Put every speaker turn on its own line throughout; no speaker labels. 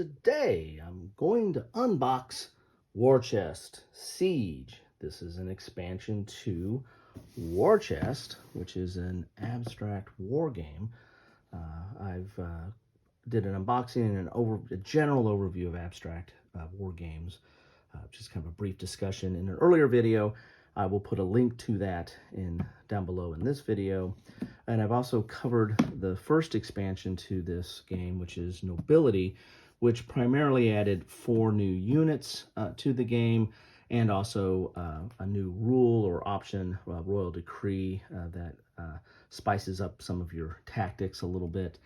today I'm going to unbox War Chest Siege. This is an expansion to War Chest, which is an abstract war game. I've did an unboxing and a general overview of abstract war games, just kind of a brief discussion in an earlier video. I will put a link to that down below in this video. And I've also covered the first expansion to this game, which is Nobility, which primarily added 4 new units to the game, and also a new rule or option, Royal Decree, that spices up some of your tactics a little bit.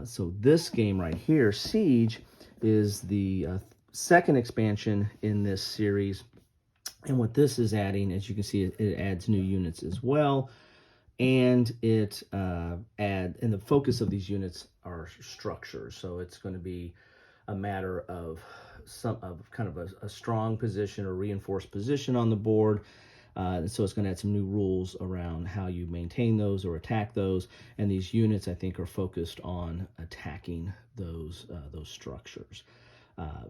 So this game right here, Siege, is the second expansion in this series. And what this is adding, as you can see, it adds new units as well. And and the focus of these units are structures. So it's going to be a matter of kind of a strong position or reinforced position on the board. So it's going to add some new rules around how you maintain those or attack those. And these units, I think, are focused on attacking those structures.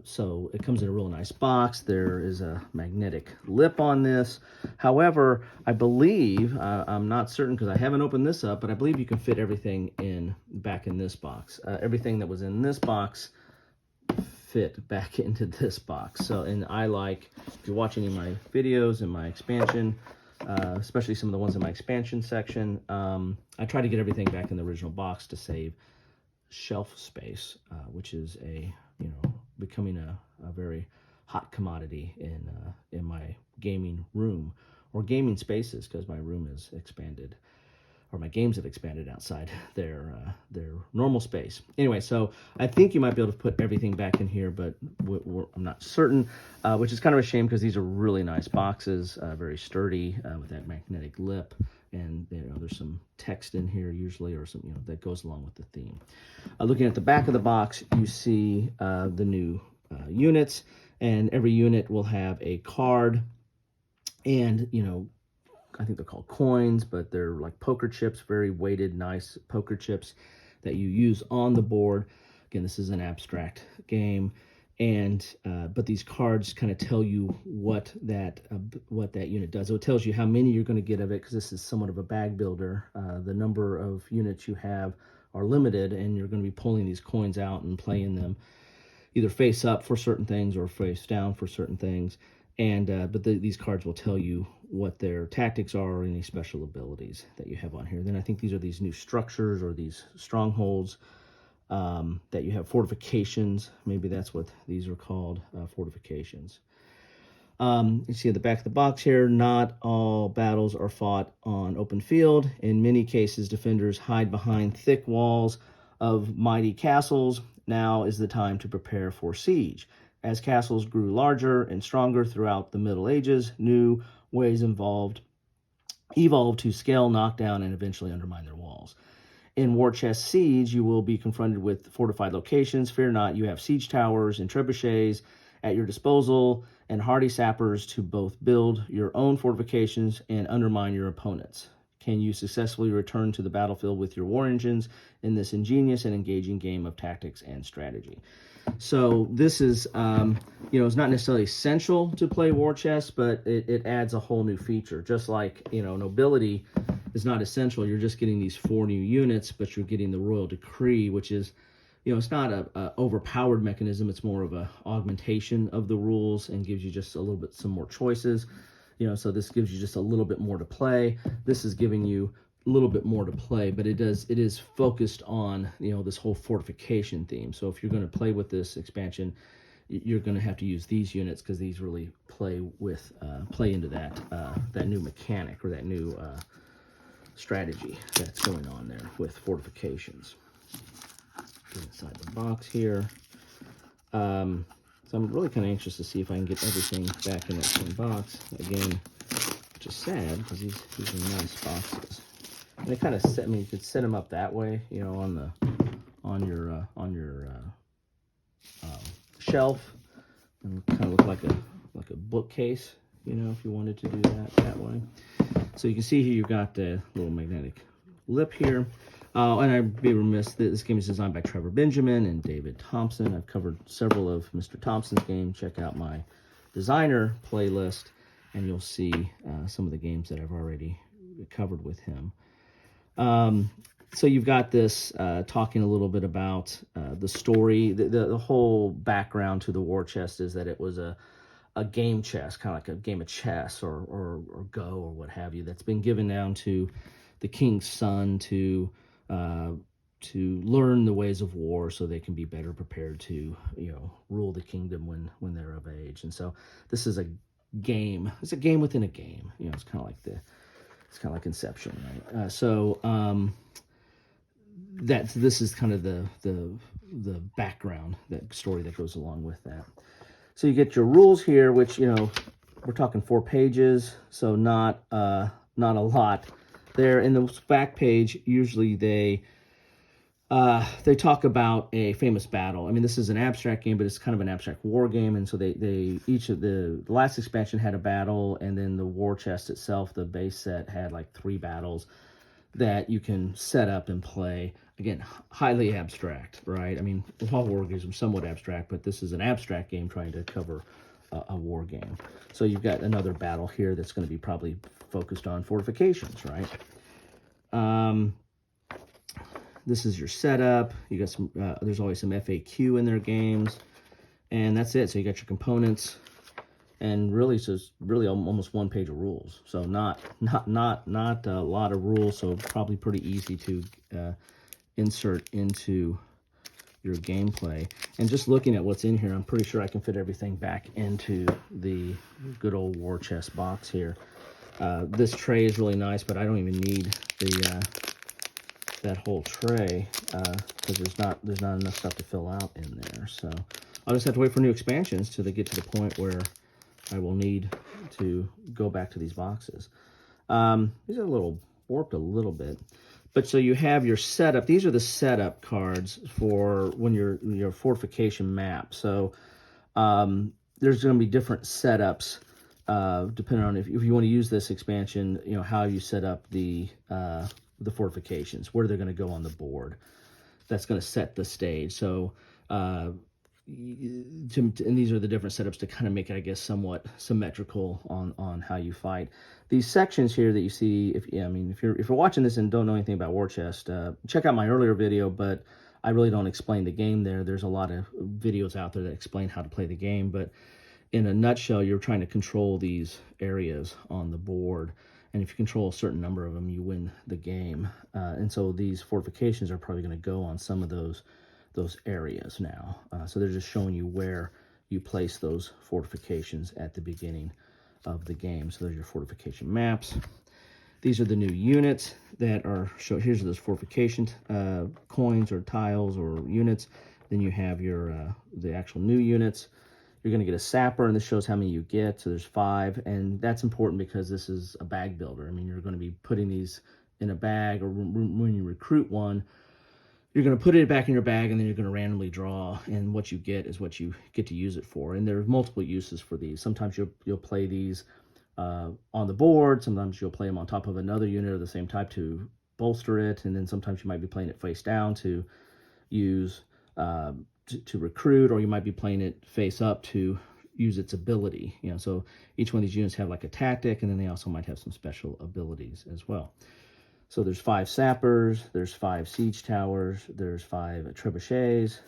So it comes in a real nice box. There is a magnetic lip on this. However, I believe, I'm not certain because I haven't opened this up, but I believe you can fit everything back in this box. Everything that was in this box fit back into this box. So, and if you're watching any of my videos in my expansion, especially some of the ones in my expansion section, I try to get everything back in the original box to save shelf space, which is becoming a very hot commodity in my gaming room or gaming spaces, because my room is expanded, or my games have expanded outside their normal space. Anyway, so I think you might be able to put everything back in here, but I'm not certain, which is kind of a shame because these are really nice boxes, very sturdy, with that magnetic lip. And there's some text in here usually, or some that goes along with the theme. Looking at the back of the box, you see the new units, and every unit will have a card. And I think they're called coins, but they're like poker chips, very weighted, nice poker chips that you use on the board. Again, this is an abstract game. And but these cards kind of tell you what that unit does. So it tells you how many you're going to get of it, because this is somewhat of a bag builder. The number of units you have are limited, and you're going to be pulling these coins out and playing them either face up for certain things or face down for certain things. And but these cards will tell you what their tactics are or any special abilities that you have on here. Then I think these are these new structures or these strongholds. That you have fortifications. Maybe that's what these are called, fortifications. You see at the back of the box here, not all battles are fought on open field. In many cases, defenders hide behind thick walls of mighty castles. Now is the time to prepare for siege. As castles grew larger and stronger throughout the Middle Ages, new ways evolved to scale, knock down, and eventually undermine their walls. In War Chest Siege, you will be confronted with fortified locations. Fear not, you have siege towers and trebuchets at your disposal, and hardy sappers to both build your own fortifications and undermine your opponents. Can you successfully return to the battlefield with your war engines in this ingenious and engaging game of tactics and strategy? So this is, it's not necessarily essential to play War Chest, but it adds a whole new feature. Just like, Nobility is not essential. You're just getting these 4 new units, but you're getting the Royal Decree, which is, it's not a overpowered mechanism. It's more of a augmentation of the rules and gives you just a little bit some more choices. So this gives you just a little bit more to play. This is giving you a little bit more to play, but it is focused on this whole fortification theme. So if you're going to play with this expansion, you're going to have to use these units, because these really play into that new mechanic, or that new strategy that's going on there with fortifications. Inside the box here. So I'm really kind of anxious to see if I can get everything back in that same box again, which is sad because these are nice boxes. And they kind of set you could set them up that way, on your shelf, and kind of look like a bookcase, if you wanted to do that way. So you can see here you've got the little magnetic lip here. And I'd be remiss, this game is designed by Trevor Benjamin and David Thompson. I've covered several of Mr. Thompson's games. Check out my designer playlist, and you'll see some of the games that I've already covered with him. So you've got this talking a little bit about the story. The whole background to the war chest is that it was a game chest, kind of like a game of chess or Go or what have you, that's been given down to the king's son to learn the ways of war so they can be better prepared to, rule the kingdom when they're of age. And so this is a game. It's a game within a game. It's kind of like Inception, right? This is kind of the background, that story that goes along with that. So you get your rules here, which we're talking 4 pages, so not a lot there. In the back page, usually they talk about a famous battle. I mean, this is an abstract game, but it's kind of an abstract war game, and so each of the last expansion had a battle, and then the war chest itself, the base set, had like 3 battles that you can set up and play. Again, highly abstract, right? I mean, all war games are somewhat abstract, but this is an abstract game trying to cover a war game. So you've got another battle here that's going to be probably focused on fortifications, right? This is your setup. You got some. There's always some FAQ in their games, and that's it. So you got your components, and really, it's just really almost 1 page of rules. So not a lot of rules. So probably pretty easy to insert into your gameplay. And just looking at what's in here, I'm pretty sure I can fit everything back into the good old war chest box here. This tray is really nice, but I don't even need that whole tray because there's not enough stuff to fill out in there. So I'll just have to wait for new expansions till they get to the point where I will need to go back to these boxes. These are a little warped a little bit. But so you have your setup. These are the setup cards for when your fortification map. So there's going to be different setups depending on if you want to use this expansion, how you set up the fortifications, where they're going to go on the board. That's going to set the stage. So and these are the different setups to kind of make it, I guess, somewhat symmetrical on how you fight. These sections here that you see, if you're watching this and don't know anything about War Chest, check out my earlier video, but I really don't explain the game there. There's a lot of videos out there that explain how to play the game, but in a nutshell, you're trying to control these areas on the board, and if you control a certain number of them, you win the game. And so these fortifications are probably going to go on some of those areas now. So they're just showing you where you place those fortifications at the beginning of the game. So there's your fortification maps. These are the new units that are shown. Here's those fortification coins or tiles or units. Then you have your the actual new units. You're going to get a sapper, and this shows how many you get. So there's 5, and that's important because this is a bag builder. I mean, you're going to be putting these in a bag, or when you recruit one, you're going to put it back in your bag, and then you're going to randomly draw, and what you get is what you get to use it for. And there's multiple uses for these. Sometimes you'll play these on the board. Sometimes you'll play them on top of another unit of the same type to bolster it, and then sometimes you might be playing it face down to use to recruit, or you might be playing it face up to use its ability. So each one of these units have like a tactic, and then they also might have some special abilities as well. So there's 5 sappers, there's 5 siege towers, there's 5 trebuchets,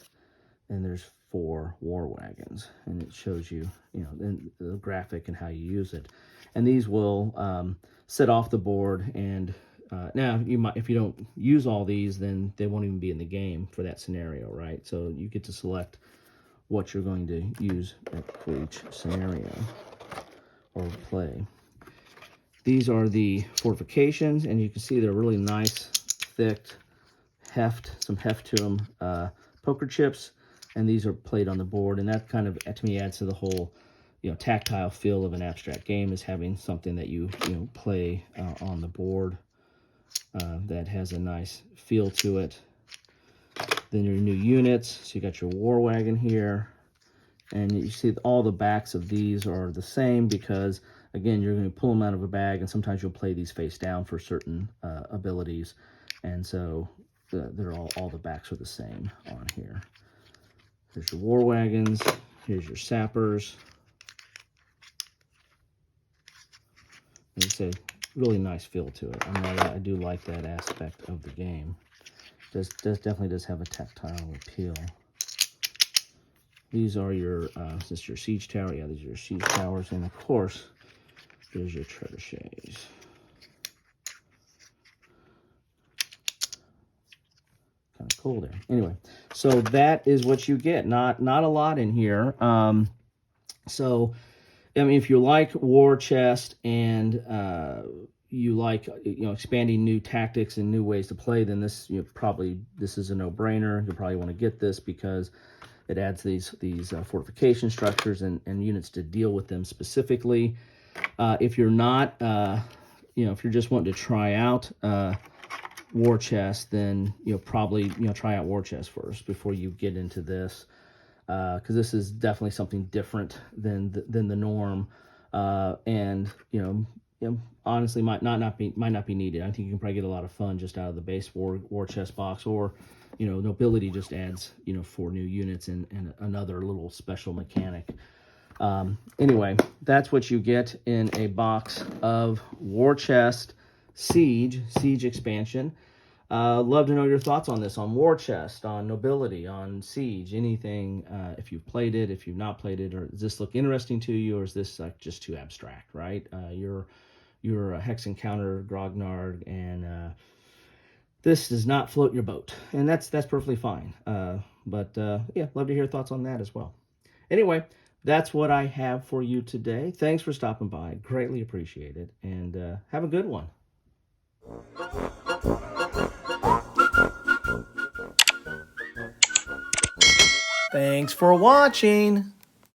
and there's 4 war wagons. And it shows you, the graphic and how you use it. And these will set off the board. And now if you don't use all these, then they won't even be in the game for that scenario, right? So you get to select what you're going to use for each scenario or play. These are the fortifications, and you can see they're really nice, thick, some heft to them, poker chips, and these are played on the board, and that kind of, to me, adds to the whole, tactile feel of an abstract game, is having something that you play on the board that has a nice feel to it. Then your new units, so you got your war wagon here, and you see all the backs of these are the same because, again, you're going to pull them out of a bag, and sometimes you'll play these face down for certain abilities. And so they're all the backs are the same on here. Here's your war wagons. Here's your sappers. It's a really nice feel to it. I mean, I do like that aspect of the game. Definitely does have a tactile appeal. These are your, is this your siege tower? Yeah, these are your siege towers. And of course, there's your trebuchets. Kind of cool there. Anyway, so that is what you get. Not a lot in here. So, I mean, if you like war chest and you like expanding new tactics and new ways to play, then this this is a no-brainer. You'll probably want to get this because it adds these fortification structures and units to deal with them specifically. If you're not, if you're just wanting to try out war chest, then probably try out war chest first before you get into this, because this is definitely something different than the norm, and honestly might not be needed. I think you can probably get a lot of fun just out of the base war chest box, or nobility just adds 4 new units and another little special mechanic. Anyway, that's what you get in a box of war chest siege expansion. Love to know your thoughts on this, on war chest, on nobility, on siege, anything. If you've played it, if you've not played it, or does this look interesting to you, or is this like just too abstract, right? You're a Hex Encounter Grognard, and this does not float your boat, and that's perfectly fine. But yeah, love to hear thoughts on that as well. Anyway, that's what I have for you today. Thanks for stopping by. Greatly appreciate it, and have a good one. Thanks for watching.